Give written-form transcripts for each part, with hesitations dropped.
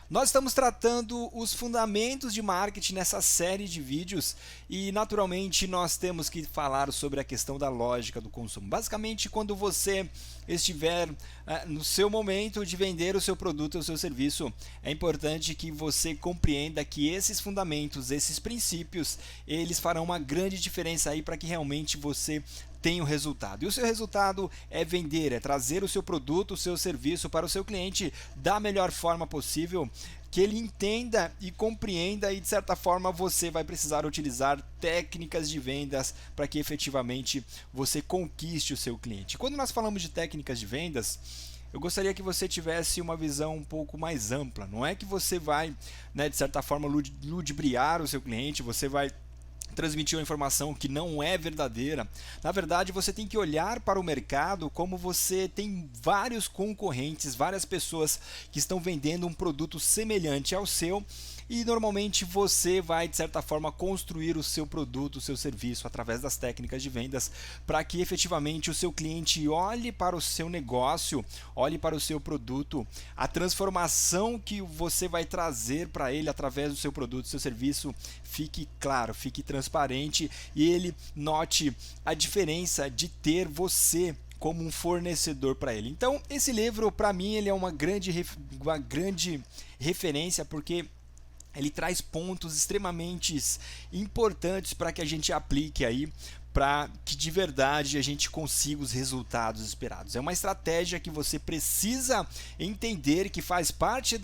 Nós estamos tratando os fundamentos de marketing nessa série de vídeos e, naturalmente, nós temos que falar sobre a questão da lógica do consumo. Basicamente, quando você estiver no seu momento de vender o seu produto ou o seu serviço, é importante que você compreenda que esses fundamentos, esses princípios, eles farão uma grande diferença aí para que realmente você tem o resultado. E o seu resultado é vender, é trazer o seu produto, o seu serviço para o seu cliente da melhor forma possível, que ele entenda e compreenda, e de certa forma você vai precisar utilizar técnicas de vendas para que efetivamente você conquiste o seu cliente. Quando nós falamos de técnicas de vendas, eu gostaria que você tivesse uma visão um pouco mais ampla. Não é que você vai, de certa forma, ludibriar o seu cliente, você vai transmitir uma informação que não é verdadeira. Na verdade, você tem que olhar para o mercado como você tem vários concorrentes, várias pessoas que estão vendendo um produto semelhante ao seu, e normalmente você vai, de certa forma, construir o seu produto, o seu serviço através das técnicas de vendas para que efetivamente o seu cliente olhe para o seu negócio, olhe para o seu produto, a transformação que você vai trazer para ele através do seu produto, do seu serviço, fique claro, fique transparente e ele note a diferença de ter você como um fornecedor para ele. Então, esse livro, para mim, ele é uma grande referência, porque ele traz pontos extremamente importantes para que a gente aplique aí, para que de verdade a gente consiga os resultados esperados. É uma estratégia que você precisa entender, que faz parte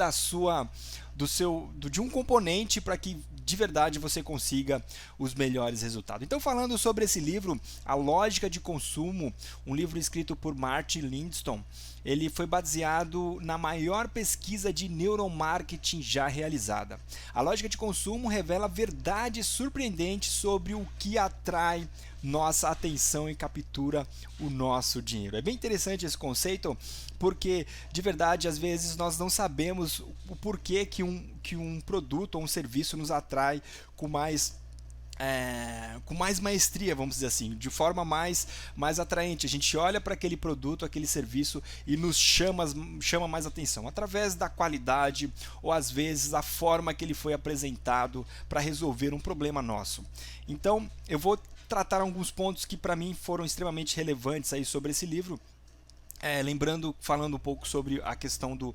de um componente para que de verdade você consiga os melhores resultados. Então, falando sobre esse livro, A Lógica de Consumo, um livro escrito por Martin Lindstrom, ele foi baseado na maior pesquisa de neuromarketing já realizada. A lógica de consumo revela verdades surpreendentes sobre o que atrai nossa atenção e captura o nosso dinheiro. É bem interessante esse conceito, porque de verdade às vezes nós não sabemos o porquê que um produto ou um serviço nos atrai com mais maestria, vamos dizer assim, de forma mais atraente. A gente olha para aquele produto, aquele serviço e nos chama mais atenção através da qualidade ou às vezes a forma que ele foi apresentado para resolver um problema nosso. Então eu vou tratar alguns pontos que para mim foram extremamente relevantes aí sobre esse livro. Falando um pouco sobre a questão do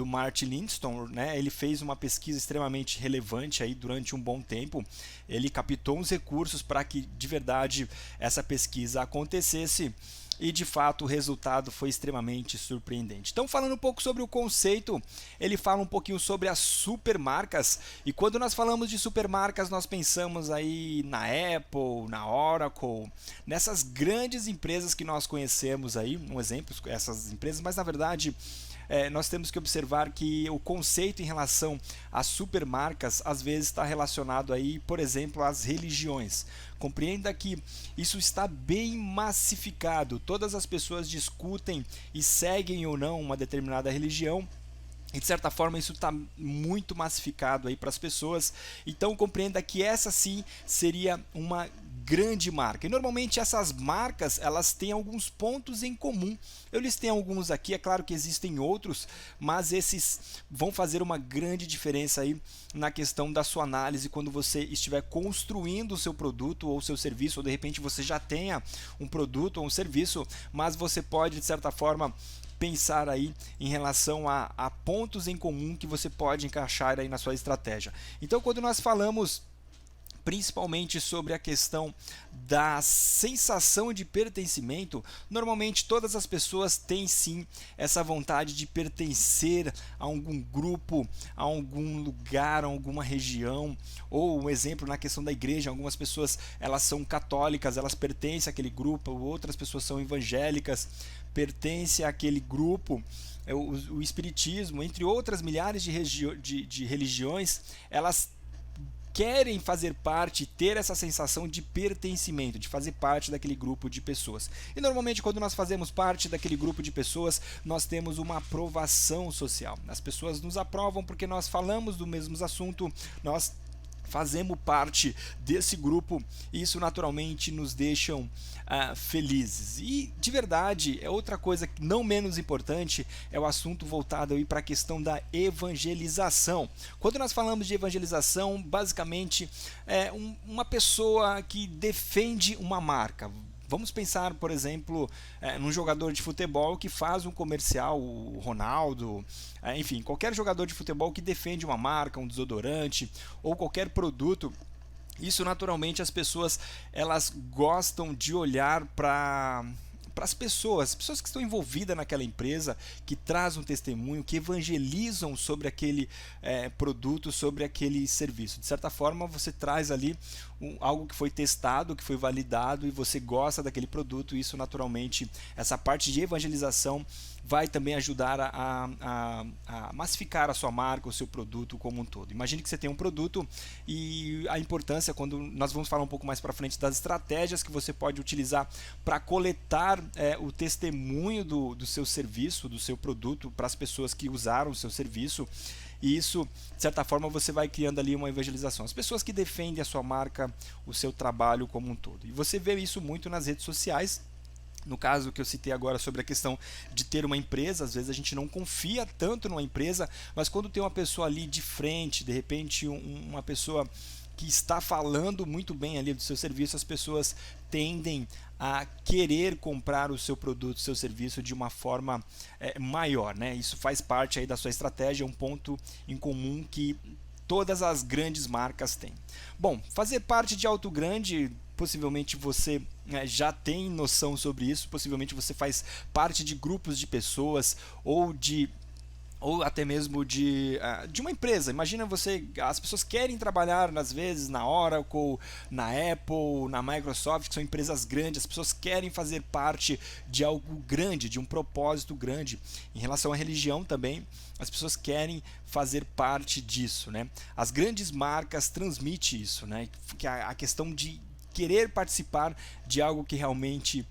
Martin Lindstrom, né? Ele fez uma pesquisa extremamente relevante aí durante um bom tempo. Ele captou uns recursos para que de verdade essa pesquisa acontecesse. E de fato o resultado foi extremamente surpreendente. Então, falando um pouco sobre o conceito, ele fala um pouquinho sobre as supermarcas. E quando nós falamos de supermarcas, nós pensamos aí na Apple, na Oracle, nessas grandes empresas que nós conhecemos aí, um exemplo, essas empresas, mas na verdade nós temos que observar que o conceito em relação às supermarcas às vezes está relacionado aí, por exemplo, às religiões. Compreenda que isso está bem massificado. Todas as pessoas discutem e seguem ou não uma determinada religião. E de certa forma isso está muito massificado aí para as pessoas. Então compreenda que essa sim seria uma grande marca. E normalmente essas marcas, elas têm alguns pontos em comum. Eu listei alguns aqui, é claro que existem outros, mas esses vão fazer uma grande diferença aí na questão da sua análise quando você estiver construindo o seu produto ou seu serviço, ou de repente você já tenha um produto ou um serviço, mas você pode de certa forma pensar aí em relação a pontos em comum que você pode encaixar aí na sua estratégia. Então, quando nós falamos principalmente sobre a questão da sensação de pertencimento, normalmente todas as pessoas têm sim essa vontade de pertencer a algum grupo, a algum lugar, a alguma região, ou um exemplo na questão da igreja, algumas pessoas elas são católicas, elas pertencem àquele grupo, outras pessoas são evangélicas, pertencem àquele grupo. O espiritismo, entre outras milhares de religiões, elas querem fazer parte, ter essa sensação de pertencimento, de fazer parte daquele grupo de pessoas. E normalmente quando nós fazemos parte daquele grupo de pessoas, nós temos uma aprovação social. As pessoas nos aprovam porque nós falamos do mesmo assunto, nós fazemos parte desse grupo e isso naturalmente nos deixa felizes. E de verdade, é outra coisa não menos importante, é o assunto voltado para a questão da evangelização. Quando nós falamos de evangelização, basicamente é uma pessoa que defende uma marca. Vamos pensar, por exemplo, num jogador de futebol que faz um comercial, o Ronaldo, enfim, qualquer jogador de futebol que defende uma marca, um desodorante ou qualquer produto. Isso naturalmente as pessoas elas gostam de olhar para as pessoas que estão envolvidas naquela empresa, que trazem um testemunho, que evangelizam sobre aquele produto, sobre aquele serviço. De certa forma, você traz ali algo que foi testado, que foi validado e você gosta daquele produto. Isso naturalmente, essa parte de evangelização vai também ajudar a massificar a sua marca, o seu produto como um todo. Imagine que você tem um produto e a importância, quando nós vamos falar um pouco mais para frente das estratégias que você pode utilizar para coletar o testemunho do seu serviço, do seu produto, para as pessoas que usaram o seu serviço. E isso, de certa forma, você vai criando ali uma evangelização. As pessoas que defendem a sua marca, o seu trabalho como um todo. E você vê isso muito nas redes sociais. No caso que eu citei agora sobre a questão de ter uma empresa, às vezes a gente não confia tanto numa empresa, mas quando tem uma pessoa ali de frente, de repente uma pessoa que está falando muito bem ali do seu serviço, as pessoas tendem a querer comprar o seu produto, o seu serviço de uma forma maior, né? Isso faz parte aí da sua estratégia, é um ponto em comum que todas as grandes marcas têm. Bom, fazer parte de algo grande, possivelmente você já tem noção sobre isso, possivelmente você faz parte de grupos de pessoas ou até mesmo de uma empresa. Imagina as pessoas querem trabalhar às vezes na Oracle, na Apple, na Microsoft, que são empresas grandes, as pessoas querem fazer parte de algo grande, de um propósito grande. Em relação à religião também, as pessoas querem fazer parte disso, né? As grandes marcas transmitem isso, né? Que a questão de querer participar de algo que realmente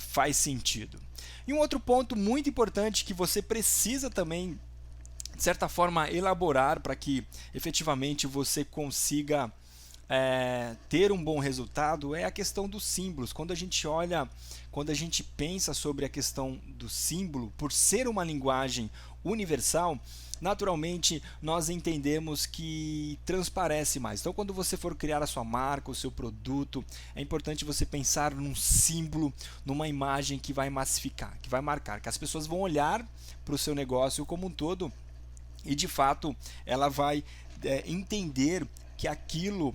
faz sentido. E um outro ponto muito importante que você precisa também, de certa forma, elaborar para que efetivamente você consiga ter um bom resultado é a questão dos símbolos. Quando a gente pensa sobre a questão do símbolo, por ser uma linguagem universal, naturalmente nós entendemos que transparece mais. Então, quando você for criar a sua marca, o seu produto, é importante você pensar num símbolo, numa imagem que vai massificar, que vai marcar, que as pessoas vão olhar para o seu negócio como um todo e de fato ela vai entender que aquilo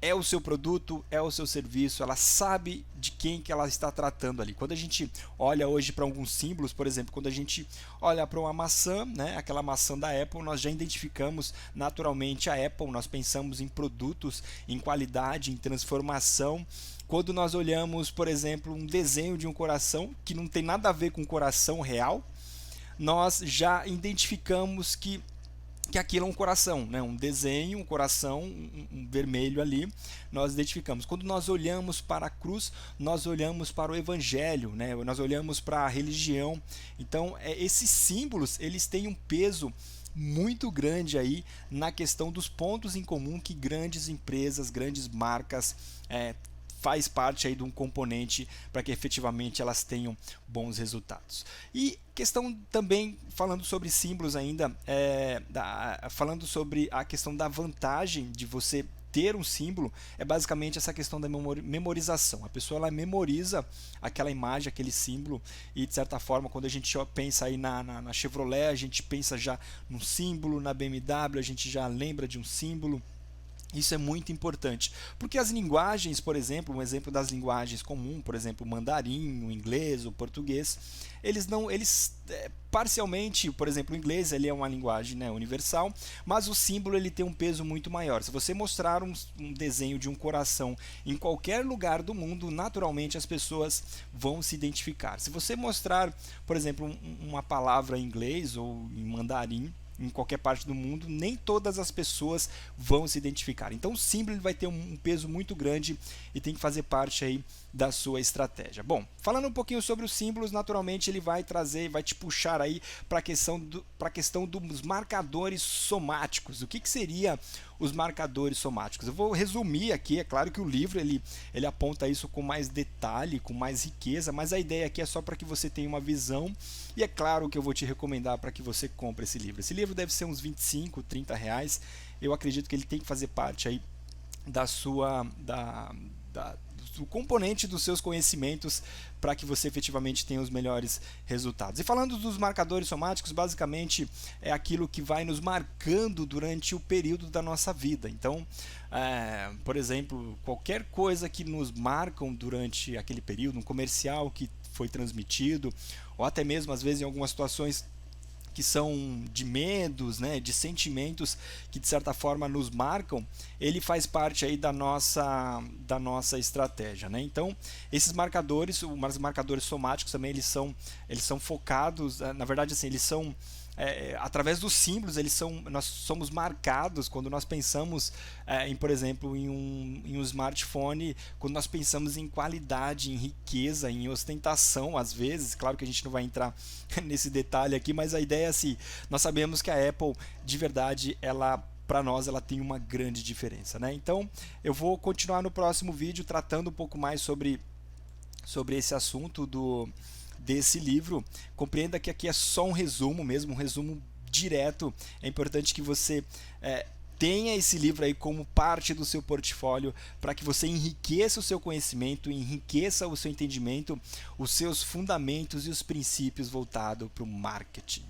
é o seu produto, é o seu serviço, ela sabe de quem que ela está tratando ali. Quando a gente olha hoje para alguns símbolos, por exemplo, quando a gente olha para uma maçã, né, aquela maçã da Apple, nós já identificamos naturalmente a Apple, nós pensamos em produtos, em qualidade, em transformação. Quando nós olhamos, por exemplo, um desenho de um coração que não tem nada a ver com o coração real, nós já identificamos que aquilo é um coração, né? Um desenho, um coração, um vermelho ali, nós identificamos. Quando nós olhamos para a cruz, nós olhamos para o evangelho, né? Nós olhamos para a religião. Então, esses símbolos, eles têm um peso muito grande aí na questão dos pontos em comum que grandes empresas, grandes marcas faz parte aí de um componente para que efetivamente elas tenham bons resultados. E questão também, falando sobre símbolos ainda, falando sobre a questão da vantagem de você ter um símbolo, é basicamente essa questão da memorização. A pessoa ela memoriza aquela imagem, aquele símbolo, e de certa forma, quando a gente pensa aí na Chevrolet, a gente pensa já num símbolo, na BMW, a gente já lembra de um símbolo. Isso é muito importante, porque as linguagens, por exemplo, um exemplo das linguagens comuns, por exemplo, o mandarim, o inglês, o português, eles parcialmente, por exemplo, o inglês ele é uma linguagem, né, universal, mas o símbolo ele tem um peso muito maior. Se você mostrar um desenho de um coração em qualquer lugar do mundo, naturalmente as pessoas vão se identificar. Se você mostrar, por exemplo, uma palavra em inglês ou em mandarim, em qualquer parte do mundo, nem todas as pessoas vão se identificar. Então o símbolo ele vai ter um peso muito grande e tem que fazer parte aí da sua estratégia. Bom, falando um pouquinho sobre os símbolos, naturalmente ele vai te puxar aí para a questão dos marcadores somáticos. O que seria os marcadores somáticos. Eu vou resumir aqui, é claro que o livro ele aponta isso com mais detalhe, com mais riqueza, mas a ideia aqui é só para que você tenha uma visão, e é claro que eu vou te recomendar para que você compre esse livro. Esse livro deve ser uns 25, 30 reais, eu acredito que ele tem que fazer parte aí do componente dos seus conhecimentos para que você efetivamente tenha os melhores resultados. E falando dos marcadores somáticos, basicamente é aquilo que vai nos marcando durante o período da nossa vida. Então, por exemplo, qualquer coisa que nos marcam durante aquele período, um comercial que foi transmitido, ou até mesmo às vezes em algumas situações que são de medos, né, de sentimentos que de certa forma nos marcam, ele faz parte aí da nossa estratégia, né? Então, esses marcadores, os marcadores somáticos também eles são focados, na verdade assim, eles são através dos símbolos, nós somos marcados quando nós pensamos por exemplo, em um smartphone, quando nós pensamos em qualidade, em riqueza, em ostentação, às vezes, claro que a gente não vai entrar nesse detalhe aqui, mas a ideia é assim, nós sabemos que a Apple, de verdade, para nós ela tem uma grande diferença, né? Então, eu vou continuar no próximo vídeo tratando um pouco mais sobre esse assunto desse livro. Compreenda que aqui é só um resumo mesmo, um resumo direto. É importante que você tenha esse livro aí como parte do seu portfólio para que você enriqueça o seu conhecimento, enriqueça o seu entendimento, os seus fundamentos e os princípios voltados para o marketing.